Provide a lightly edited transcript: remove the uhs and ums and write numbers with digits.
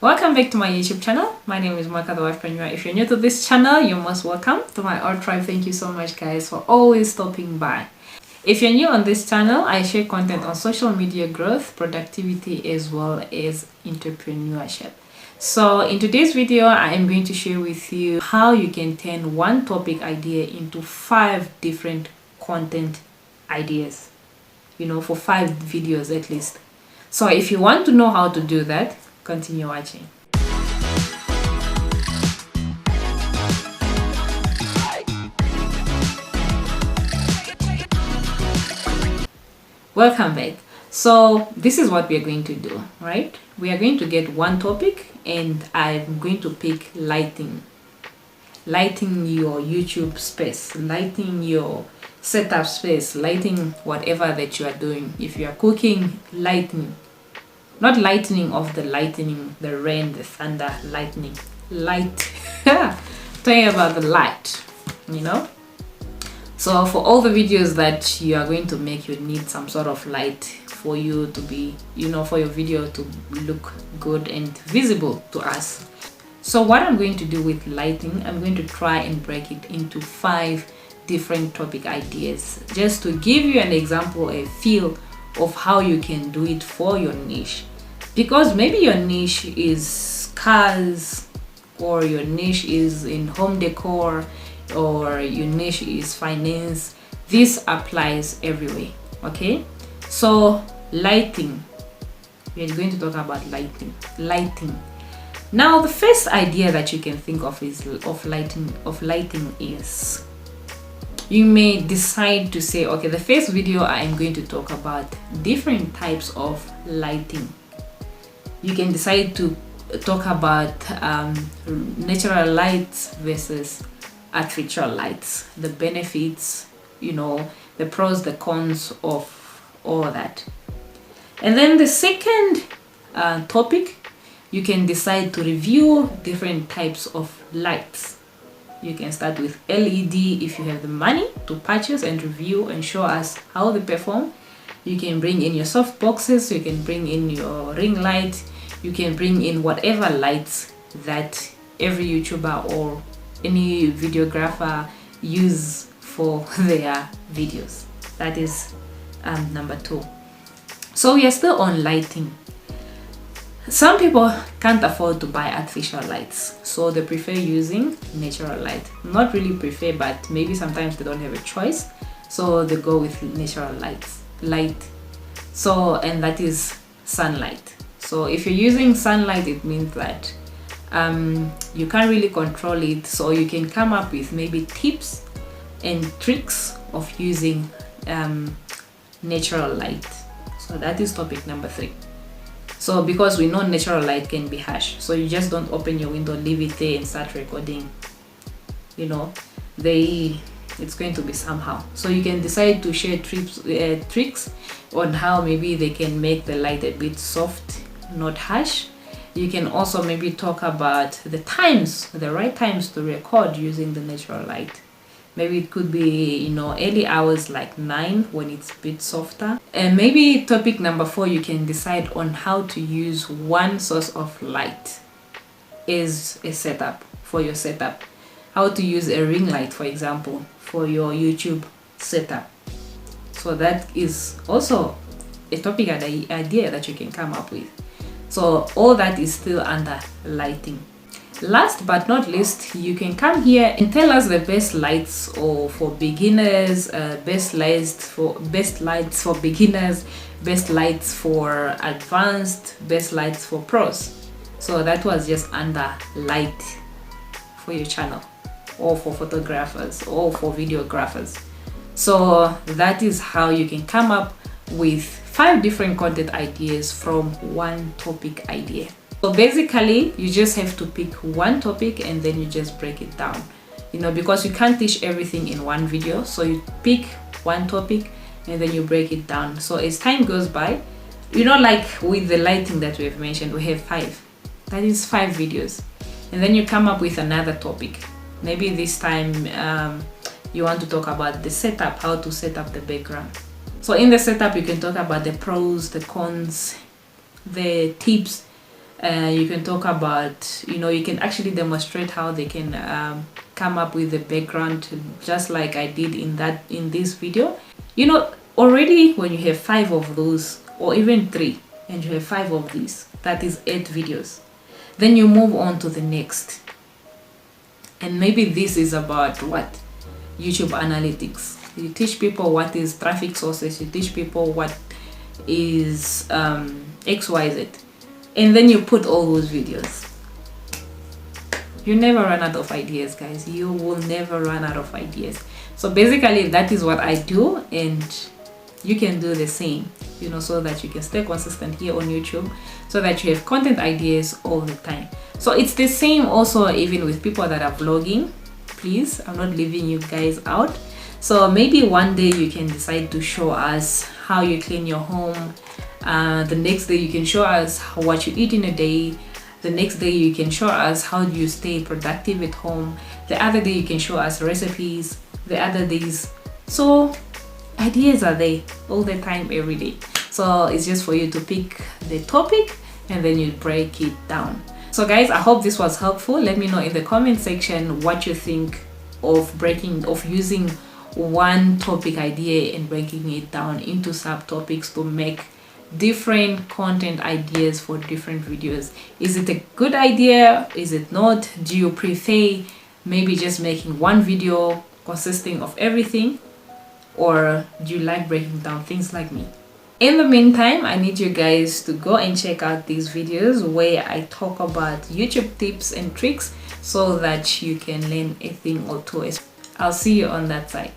Welcome back to my YouTube channel. My name is Mwaka, the Wifeprenuer. If you're new to this channel, you're most welcome. To my old tribe, thank you so much guys for always stopping by. If you're new on this channel, I share content on social media growth, productivity, as well as entrepreneurship. So in today's video, I am going to share with you how you can turn one topic idea into 5 different content ideas, for 5 videos at least. So if you want to know how to do that, continue watching. Welcome back. So this is what we are going to do, right? We are going to get one topic and I'm going to pick lighting your YouTube space, lighting your setup space, lighting whatever that you are doing. If you are cooking, lighting. Not lightning of the lightning, the rain, the thunder, lightning. Light. Talking about the light, So for all the videos that you are going to make, you need some sort of light for you to be, for your video to look good and visible to us. So what I'm going to do with lighting, I'm going to try and break it into 5 different topic ideas, just to give you an example, a feel of how you can do it for your niche. Because maybe your niche is cars, or your niche is in home decor, or your niche is finance. This applies everywhere. Okay, so lighting, we're going to talk about lighting. Now the first idea that you can think of is of lighting is, you may decide to say, okay, the first video I am going to talk about different types of lighting. You can decide to talk about natural lights versus artificial lights, the benefits, the pros, the cons of all that. And then the second topic, you can decide to review different types of lights. You can start with LED if you have the money to purchase and review and show us how they perform. You can bring in your soft boxes, you can bring in your Ringlight, you can bring in whatever lights that every YouTuber or any videographer use for their videos. That is number 2. So we are still on lighting. Some people can't afford to buy artificial lights, so they prefer using natural light. Not really prefer, but maybe sometimes they don't have a choice, so they go with natural light. So, and that is sunlight. So if you're using sunlight, it means that you can't really control it, so you can come up with maybe tips and tricks of using natural light. So that is topic number 3. So because we know natural light can be harsh, so you just don't open your window, leave it there and start recording. It's going to be somehow. So you can decide to share tricks on how maybe they can make the light a bit soft, not harsh. You can also maybe talk about the right times to record using the natural light. Maybe it could be, early hours like 9 when it's a bit softer. And maybe topic number 4, you can decide on how to use one source of light as a setup for your setup. How to use a ring light, for example, for your YouTube setup. So that is also a topic idea that you can come up with. So all that is still under lighting. Last but not least, you can come here and tell us the best lights for beginners, best lights for beginners, best lights for advanced, best lights for pros. So that was just under light for your channel, or for photographers, or for videographers. So that is how you can come up with 5 different content ideas from one topic idea. So basically, you just have to pick one topic and then you just break it down. Because you can't teach everything in one video. So you pick one topic and then you break it down. So as time goes by, like with the lighting that we have mentioned, we have 5. That is 5 videos. And then you come up with another topic. Maybe this time you want to talk about the setup, how to set up the background. So in the setup, you can talk about the pros, the cons, the tips, You can talk about, you know, you can actually demonstrate how they can come up with the background, just like I did in this video. You know, already when you have 5 of those, or even 3, and you have 5 of these, that is 8 videos. Then you move on to the next, and maybe this is about what? YouTube analytics. You teach people what is traffic sources, you teach people what is XYZ, and then you put all those videos. You never run out of ideas, guys. You will never run out of ideas. So basically that is what I do, and you can do the same, you know, so that you can stay consistent here on YouTube, so that you have content ideas all the time. So it's the same also even with people that are vlogging. Please, I'm not leaving you guys out. So maybe one day you can decide to show us how you clean your home. The next day you can show us what you eat in a day. The next day you can show us how you stay productive at home. The other day you can show us recipes. The other days, so ideas are there all the time, every day. So it's just for you to pick the topic and then you break it down. So guys, I hope this was helpful. Let me know in the comment section what you think of using one topic idea and breaking it down into subtopics to make different content ideas for different videos. Is it a good idea? Is it not? Do you prefer maybe just making one video consisting of everything, or do you like breaking down things like me? In the meantime, I need you guys to go and check out these videos where I talk about YouTube tips and tricks so that you can learn a thing or two. I'll see you on that side.